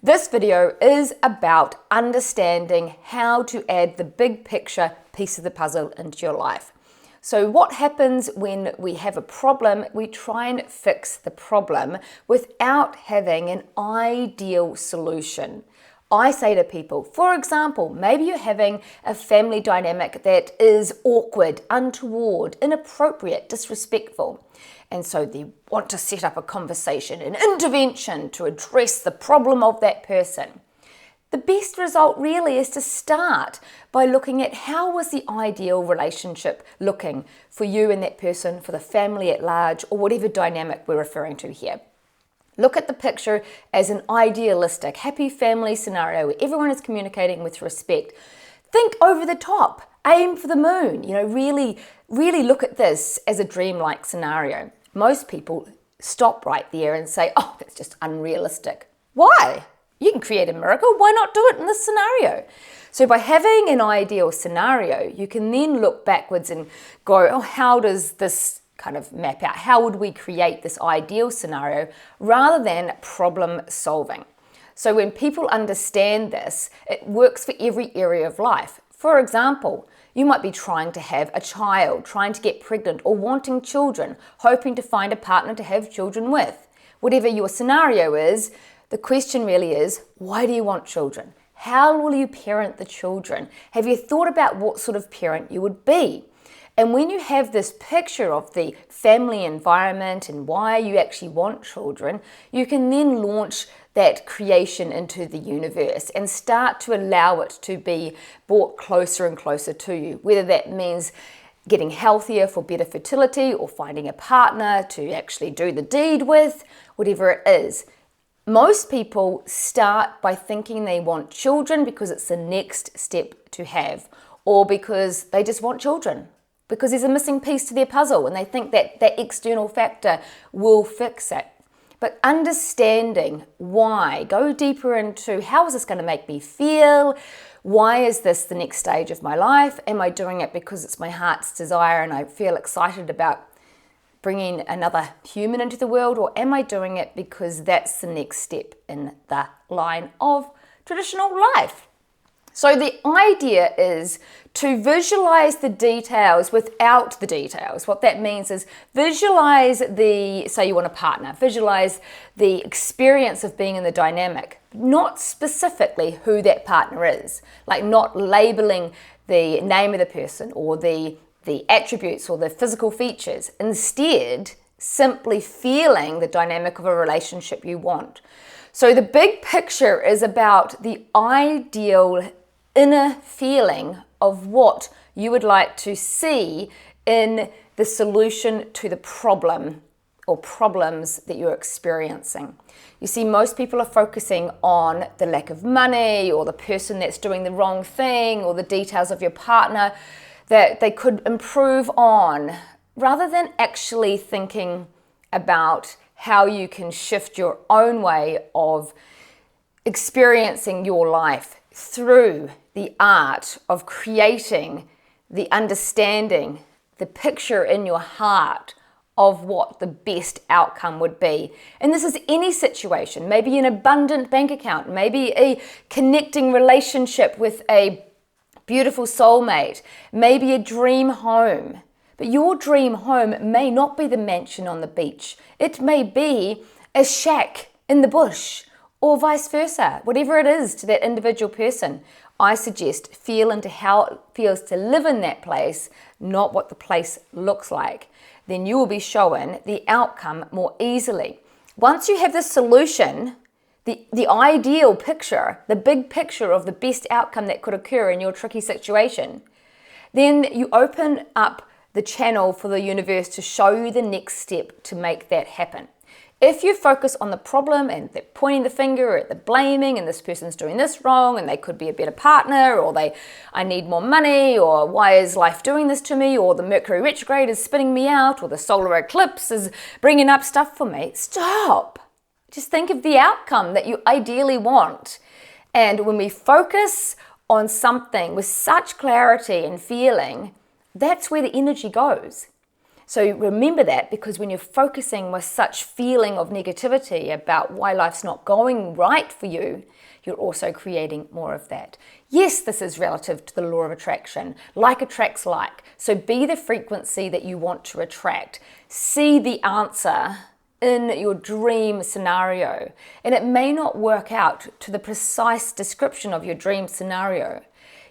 This video is about understanding how to add the big picture piece of the puzzle into your life. So what happens when we have a problem? We try and fix the problem without having an ideal solution. I say to people, for example, maybe you're having a family dynamic that is awkward, untoward, inappropriate, disrespectful. And so they want to set up a conversation, an intervention to address the problem of that person. The best result really is to start by looking at how was the ideal relationship looking for you and that person, for the family at large, or whatever dynamic we're referring to here. Look at the picture as an idealistic, happy family scenario where everyone is communicating with respect. Think over the top, aim for the moon, really look at this as a dreamlike scenario. Most people stop right there and say, oh, that's just unrealistic. Why? You can create a miracle. Why not do it in this scenario? So by having an ideal scenario, you can then look backwards and go, oh, how does this kind of map out? How would we create this ideal scenario rather than problem solving? So when people understand this, it works for every area of life. For example, you might be trying to have a child, trying to get pregnant, or wanting children, hoping to find a partner to have children with. Whatever your scenario is, the question really is, why do you want children? How will you parent the children? Have you thought about what sort of parent you would be? And when you have this picture of the family environment and why you actually want children, you can then launch that creation into the universe and start to allow it to be brought closer and closer to you, whether that means getting healthier for better fertility or finding a partner to actually do the deed with, whatever it is. Most people start by thinking they want children because it's the next step to have, or because they just want children, because there's a missing piece to their puzzle and they think that that external factor will fix it. But understanding why, go deeper into how is this going to make me feel? Why is this the next stage of my life? Am I doing it because it's my heart's desire and I feel excited about bringing another human into the world? Or am I doing it because that's the next step in the line of traditional life? So the idea is to visualize the details without the details. What that means is visualize say you want a partner, visualize the experience of being in the dynamic, not specifically who that partner is, like not labeling the name of the person or the attributes or the physical features. Instead, simply feeling the dynamic of a relationship you want. So the big picture is about the ideal inner feeling of what you would like to see in the solution to the problem or problems that you're experiencing. You see, most people are focusing on the lack of money or the person that's doing the wrong thing or the details of your partner that they could improve on, rather than actually thinking about how you can shift your own way of experiencing your life through the art of creating the understanding, the picture in your heart of what the best outcome would be. And this is any situation, maybe an abundant bank account, maybe a connecting relationship with a beautiful soulmate, maybe a dream home. But your dream home may not be the mansion on the beach. It may be a shack in the bush, or vice versa. Whatever it is to that individual person, I suggest feel into how it feels to live in that place, not what the place looks like. Then you will be shown the outcome more easily. Once you have the solution, the ideal picture, the big picture of the best outcome that could occur in your tricky situation, then you open up the channel for the universe to show you the next step to make that happen. If you focus on the problem and they're pointing the finger at the blaming and this person's doing this wrong and they could be a better partner, or I need more money, or why is life doing this to me, or the Mercury retrograde is spinning me out, or the solar eclipse is bringing up stuff for me, stop. Just think of the outcome that you ideally want. And when we focus on something with such clarity and feeling, that's where the energy goes. So remember that, because when you're focusing with such feeling of negativity about why life's not going right for you, you're also creating more of that. Yes, this is relative to the law of attraction. Like attracts like. So be the frequency that you want to attract. See the answer in your dream scenario. And it may not work out to the precise description of your dream scenario,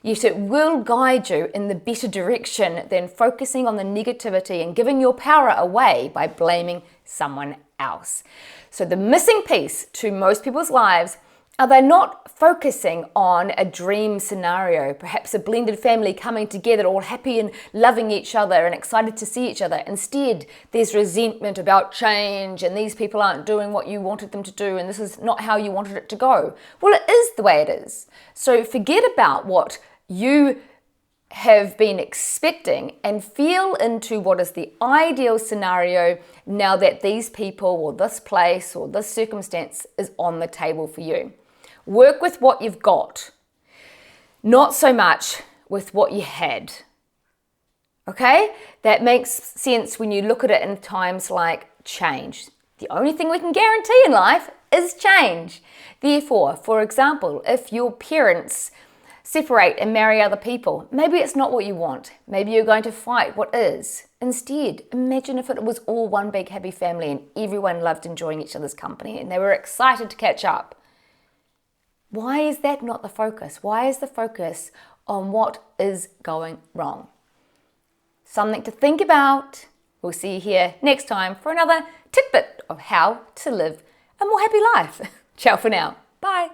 yet it will guide you in the better direction than focusing on the negativity and giving your power away by blaming someone else. So the missing piece to most people's lives are they not focusing on a dream scenario, perhaps a blended family coming together, all happy and loving each other and excited to see each other. Instead, there's resentment about change and these people aren't doing what you wanted them to do and this is not how you wanted it to go. Well, it is the way it is. So forget about what you have been expecting and feel into what is the ideal scenario now that these people or this place or this circumstance is on the table for you. Work with what you've got, not so much with what you had. Okay? That makes sense when you look at it in times like change. The only thing we can guarantee in life is change. Therefore, for example, if your parents separate and marry other people, maybe it's not what you want. Maybe you're going to fight what is. Instead, imagine if it was all one big happy family and everyone loved enjoying each other's company and they were excited to catch up. Why is that not the focus? Why is the focus on what is going wrong? Something to think about. We'll see you here next time for another tidbit of how to live a more happy life. Ciao for now. Bye.